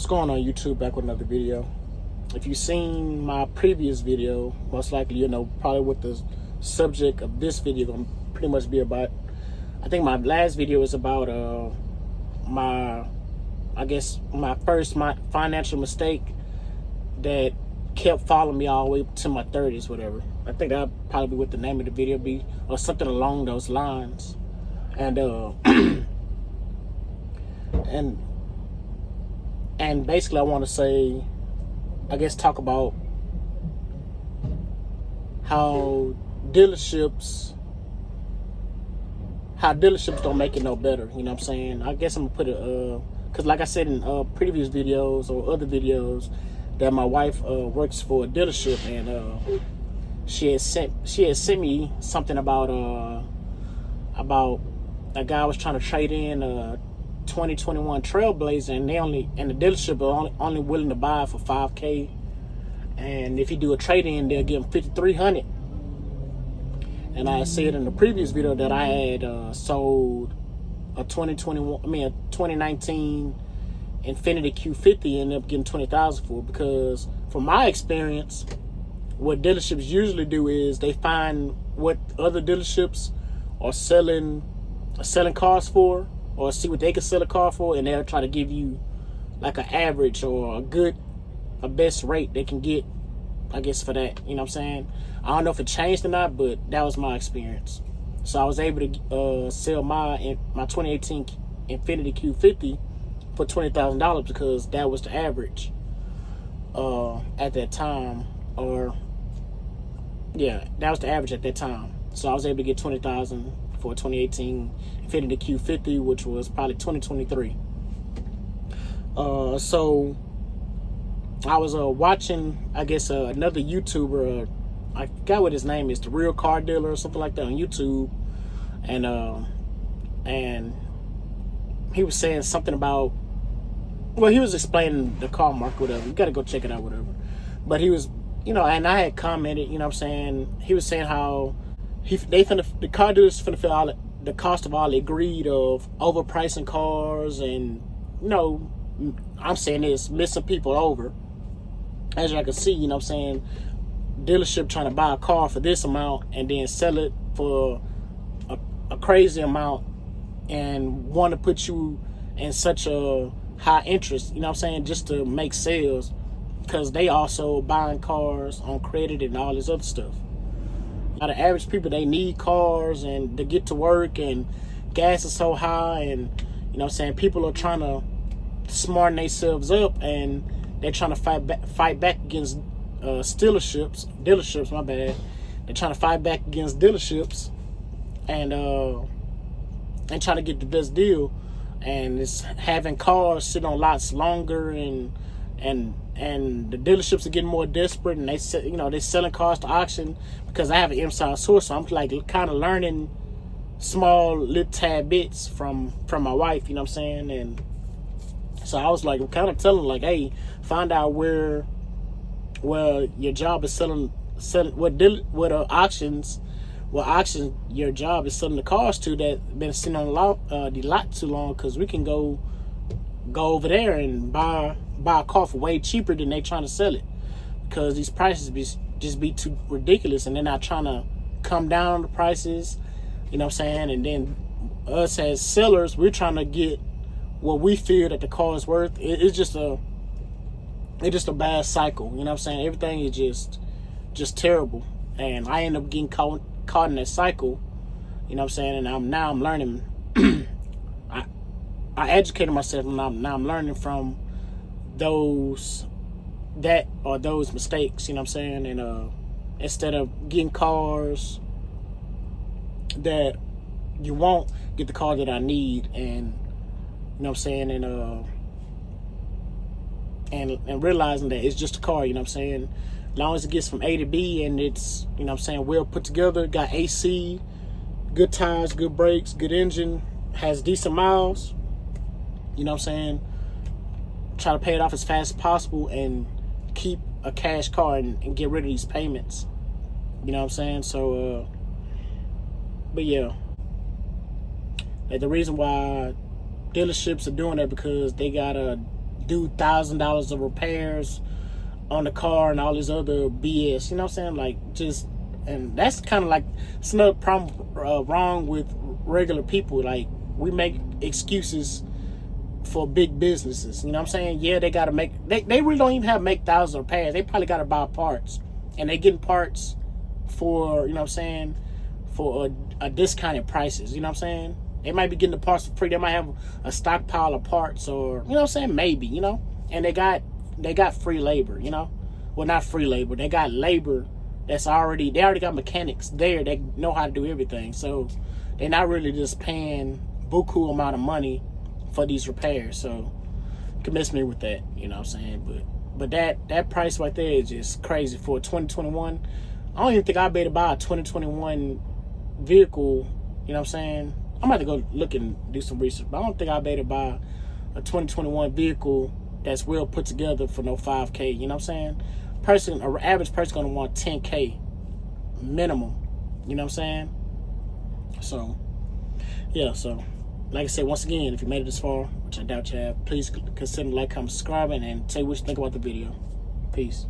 What's going on, YouTube? Back with another video. If you've seen my previous video, most likely you know probably what the subject of this video gonna pretty much be about. I think my last video was about my first financial mistake that kept following me all the way to my 30s, whatever. I think that'll probably be what the name of the video be, or something along those lines. And and basically I want to say, talk about how dealerships don't make it no better. You know what I'm saying? I guess I'm gonna put it because like I said in previous videos or other videos, that my wife works for a dealership, and she had sent me something about a guy was trying to trade in 2021 Trailblazer, and the dealership are only willing to buy for $5,000, and if you do a trade-in, they'll give him $5,300. And I said in the previous video that I had sold a 2019 Infiniti Q50, and ended up getting $20,000 for it, because from my experience, what dealerships usually do is they find what other dealerships are selling cars for, or see what they can sell a car for, and they'll try to give you like an average or a best rate they can get, I guess, for that. You know what I'm saying? I don't know if it changed or not, but that was my experience. So I was able to sell my 2018 Infiniti Q50 for $20,000, because that was the average at that time. Or yeah, that was the average at that time. So I was able to get $20,000 for 2018 Infiniti Q50, which was probably 2023. So I was watching, another YouTuber. I forgot what his name is, The Real Car Dealer or something like that, on YouTube, and he was saying something about, well, he was explaining the car market, whatever. You got to go check it out, whatever. But he was, and I had commented, you know what I'm saying. He was saying how the car dealers finna feel all the cost of all the greed of overpricing cars, and I'm saying this, missing people over. As I can see, you know what I'm saying, dealership trying to buy a car for this amount and then sell it for a crazy amount, and want to put you in such a high interest, you know what I'm saying, just to make sales, because they also buying cars on credit and all this other stuff. Now, the average people, they need cars and to get to work, and gas is so high, and you know what I'm saying, people are trying to smarten themselves up, and they're trying to fight back against dealerships, my bad. They're trying to fight back against dealerships, and trying to get the best deal, and it's having cars sit on lots longer, and the dealerships are getting more desperate, and they're selling cars to auction, because I have an inside source, so I'm like kind of learning small little tad bits from my wife, you know what I'm saying. And so I was like kind of telling, like, hey, find out where your job is selling what auctions your job is selling the cars to, that been sitting on the lot too long, because we can go over there and buy a car for way cheaper than they trying to sell it, because these prices be too ridiculous, and they're not trying to come down on the prices, you know what I'm saying. And then us as sellers, we're trying to get what we feel that the car is worth. It's just a bad cycle, you know what I'm saying. Everything is just terrible, and I end up getting caught in that cycle, you know what I'm saying. And I'm learning. I educated myself, and now I'm learning from those mistakes, you know what I'm saying. And instead of getting cars that you want, get the car that I need, and you know what I'm saying, and realizing that it's just a car, you know what I'm saying. As long as it gets from A to B, and it's, you know what I'm saying, well put together, got AC, good tires, good brakes, good engine, has decent miles, you know what I'm saying, try to pay it off as fast as possible, and keep a cash car, and get rid of these payments, you know what I'm saying. So but yeah, like, the reason why dealerships are doing that, because they got do $1,000 of repairs on the car and all this other BS. You know what I'm saying? Like, just, and that's kind of like, it's another problem wrong with regular people. Like, we make excuses for big businesses. You know what I'm saying? Yeah, they got to make, they really don't even have to make thousands of repairs. They probably got to buy parts, and they getting parts for, you know what I'm saying, for a discounted prices. You know what I'm saying? They might be getting the parts for free. They might have a stockpile of parts, or, you know what I'm saying, maybe, you know, and they got free labor, you know. Well, not free labor. They got labor that's they already got mechanics there that know how to do everything. So they're not really just paying buku amount of money for these repairs. So convince me with that, you know what I'm saying? But that price right there is just crazy for 2021. I don't even think I'd be able to buy a 2021 vehicle, you know what I'm saying? I'm about to go look and do some research, but I don't think I'd be able to buy a 2021 vehicle that's well put together for no 5K. You know what I'm saying? An average person gonna want 10K minimum. You know what I'm saying? So yeah. So like I said, once again, if you made it this far, which I doubt you have, please consider like, comment, subscribing, and tell you what you think about the video. Peace.